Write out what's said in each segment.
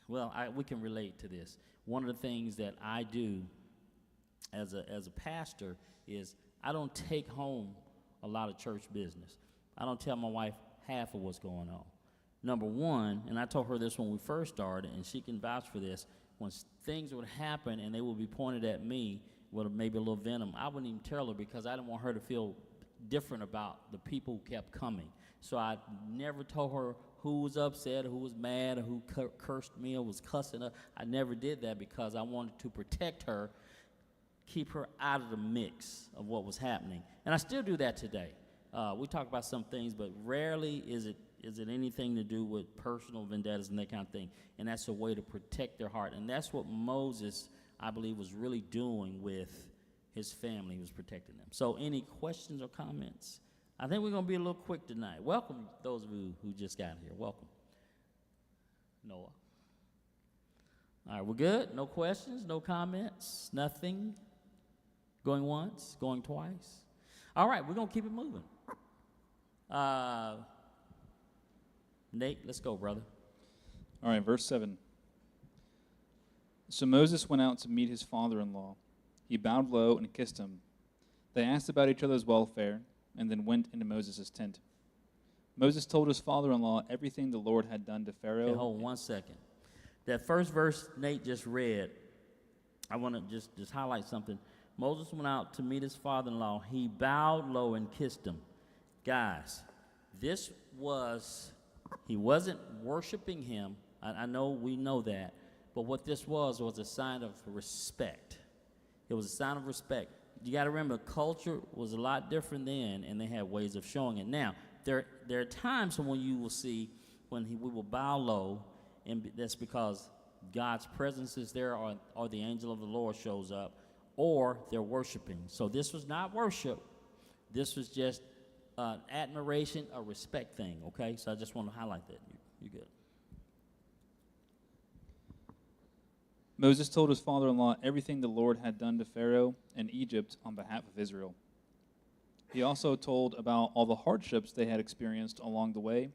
Well, we can relate to this. One of the things that I do as a pastor is I don't take home a lot of church business. I don't tell my wife half of what's going on. Number one, and I told her this when we first started, and she can vouch for this, when things would happen and they would be pointed at me with maybe a little venom, I wouldn't even tell her because I didn't want her to feel different about the people who kept coming. So I never told her who was upset or who was mad or who cursed me or was cussing her. I never did that because I wanted to protect her, keep her out of the mix of what was happening. And I still do that today. We talk about some things, but rarely is it anything to do with personal vendettas and that kind of thing. And that's a way to protect their heart. And that's what Moses, I believe, was really doing with his family. He was protecting them. So any questions or comments? I think we're going to be a little quick tonight. Welcome, those of you who just got here. Welcome. Noah. All right, we're good? No questions, no comments, nothing? Going once, going twice? All right, we're going to keep it moving. Nate, let's go, brother. All right, verse 7. So Moses went out to meet his father-in-law. He bowed low and kissed him. They asked about each other's welfare, and then went into Moses' tent. Moses told his father-in-law everything the Lord had done to Pharaoh. Okay, hold on 1 second. That first verse Nate just read, I want to just highlight something. Moses went out to meet his father-in-law. He bowed low and kissed him. Guys, he wasn't worshiping him. I know we know that. But what this was a sign of respect. It was a sign of respect. You got to remember, culture was a lot different then, and they had ways of showing it. Now, there are times when you will see we will bow low, and that's because God's presence is there, or the angel of the Lord shows up, or they're worshiping. So this was not worship. This was just admiration, a respect thing, okay? So I just want to highlight that. You're good. Moses told his father-in-law everything the Lord had done to Pharaoh and Egypt on behalf of Israel. He also told about all the hardships they had experienced along the way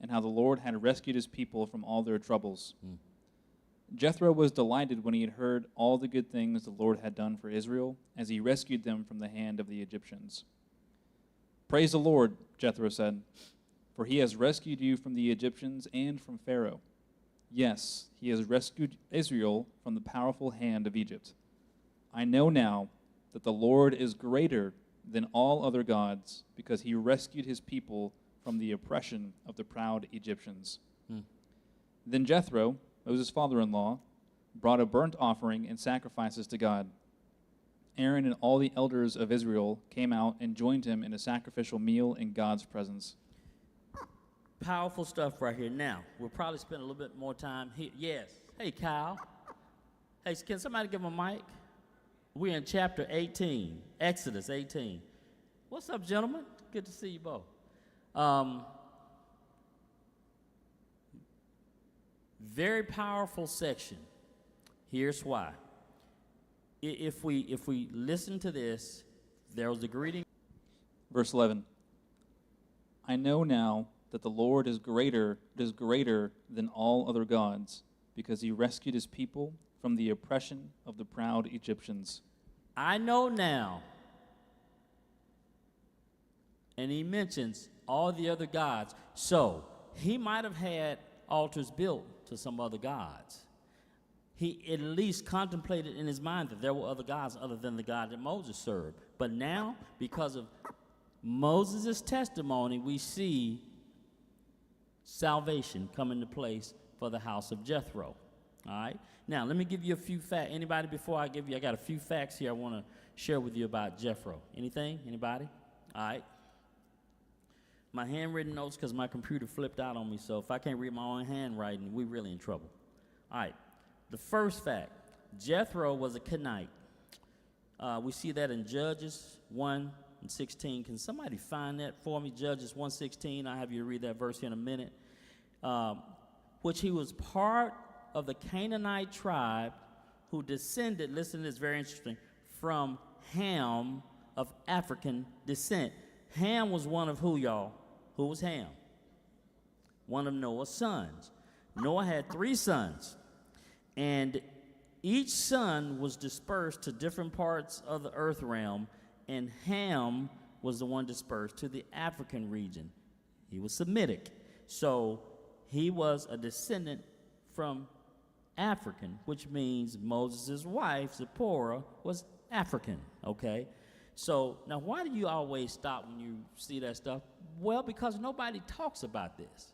and how the Lord had rescued his people from all their troubles. Jethro was delighted when he had heard all the good things the Lord had done for Israel as he rescued them from the hand of the Egyptians. "Praise the Lord," Jethro said, "for he has rescued you from the Egyptians and from Pharaoh. Yes, he has rescued Israel from the powerful hand of Egypt. I know now that the Lord is greater than all other gods because he rescued his people from the oppression of the proud Egyptians." Then Jethro, Moses' father-in-law, brought a burnt offering and sacrifices to God. Aaron and all the elders of Israel came out and joined him in a sacrificial meal in God's presence. Powerful stuff right here. Now, we'll probably spend a little bit more time here. Yes. Hey, Kyle. Hey, can somebody give him a mic? We're in chapter 18, Exodus 18. What's up, gentlemen? Good to see you both. Very powerful section. Here's why. If we listen to this, there was the greeting. Verse 11. I know now that the Lord is greater than all other gods, because he rescued his people from the oppression of the proud Egyptians. I know now. And he mentions all the other gods. So he might have had altars built to some other gods. He at least contemplated in his mind that there were other gods other than the God that Moses served. But now, because of Moses' testimony, we see salvation come into place for the house of Jethro. All right? Now, let me give you a few facts. Anybody, before I give you, I got a few facts here I want to share with you about Jethro. Anything? Anybody? All right. My handwritten notes, because my computer flipped out on me, so if I can't read my own handwriting, we're really in trouble. All right. The first fact, Jethro was a Kenite. We see that in Judges 1:16. Can somebody find that for me? Judges 1:16. I'll have you read that verse here in a minute. Which he was part of the Canaanite tribe who descended, listen to this, very interesting, from Ham of African descent. Ham was one of who, y'all? Who was Ham? One of Noah's sons. Noah had 3 sons. And each son was dispersed to different parts of the earth realm, and Ham was the one dispersed to the African region. He was Semitic. So he was a descendant from African, which means Moses' wife, Zipporah, was African, okay? So now why do you always stop when you see that stuff? Well, because nobody talks about this.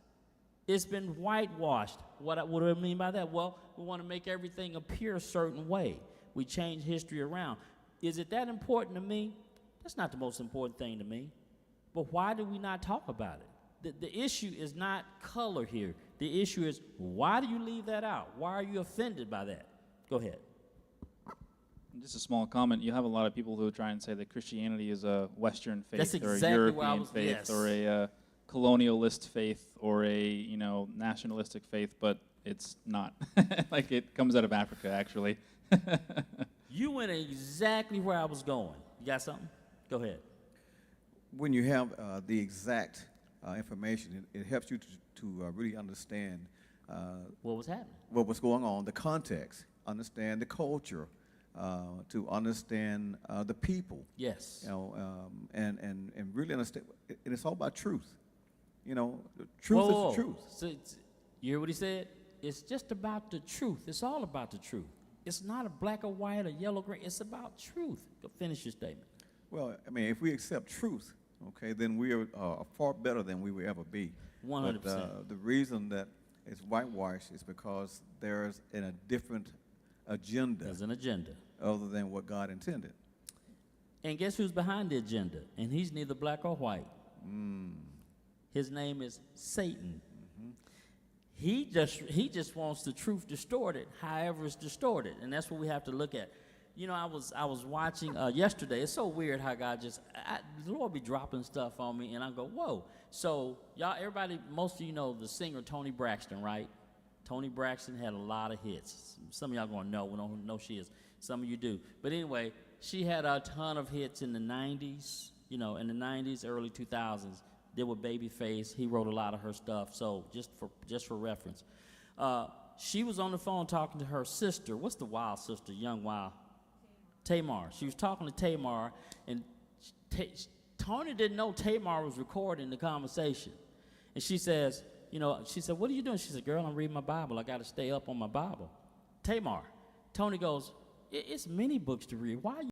It's been whitewashed. What do I mean by that? Well, we want to make everything appear a certain way. We change history around. Is it that important to me? That's not the most important thing to me. But why do we not talk about it? The issue is not color here. The issue is, why do you leave that out? Why are you offended by that? Go ahead. Just a small comment. You have a lot of people who try and say that Christianity is a Western faith That's or a exactly where I European was- faith yes. or a colonialist faith or a nationalistic faith, but it's not. Like, it comes out of Africa, actually. You went exactly where I was going. You got something? Go ahead. When you have the exact information, it helps you to really understand What was happening? what was going on, the context, understand the culture, to understand the people. Yes. And really understand. And it's all about truth. The truth is the truth. So you hear what he said? It's just about the truth. It's all about the truth. It's not a black or white or yellow, gray. It's about truth. Go finish your statement. Well, I mean, if we accept truth, okay, then we are far better than we will ever be. 100%. But the reason that it's whitewashed is because there's a different agenda There's an agenda. other than what God intended. And guess who's behind the agenda? And he's neither black or white. His name is Satan. He just wants the truth distorted, however it's distorted, and that's what we have to look at. I was watching yesterday. It's so weird how God the Lord be dropping stuff on me, and I go, whoa. So everybody, most of you know the singer Toni Braxton, right? Toni Braxton had a lot of hits. Some of y'all gonna know. We don't know she is. Some of you do. But anyway, she had a ton of hits in the 90s. In the 90s, early 2000s. Did with Babyface. He wrote a lot of her stuff. So just for reference, she was on the phone talking to her sister. What's the Wild sister? Young Wild. Tamar. She was talking to Tamar, and Toni didn't know Tamar was recording the conversation. And she says, what are you doing? She said, girl, I'm reading my Bible. I got to stay up on my Bible. Tamar. Toni goes, it's many books to read. Why are you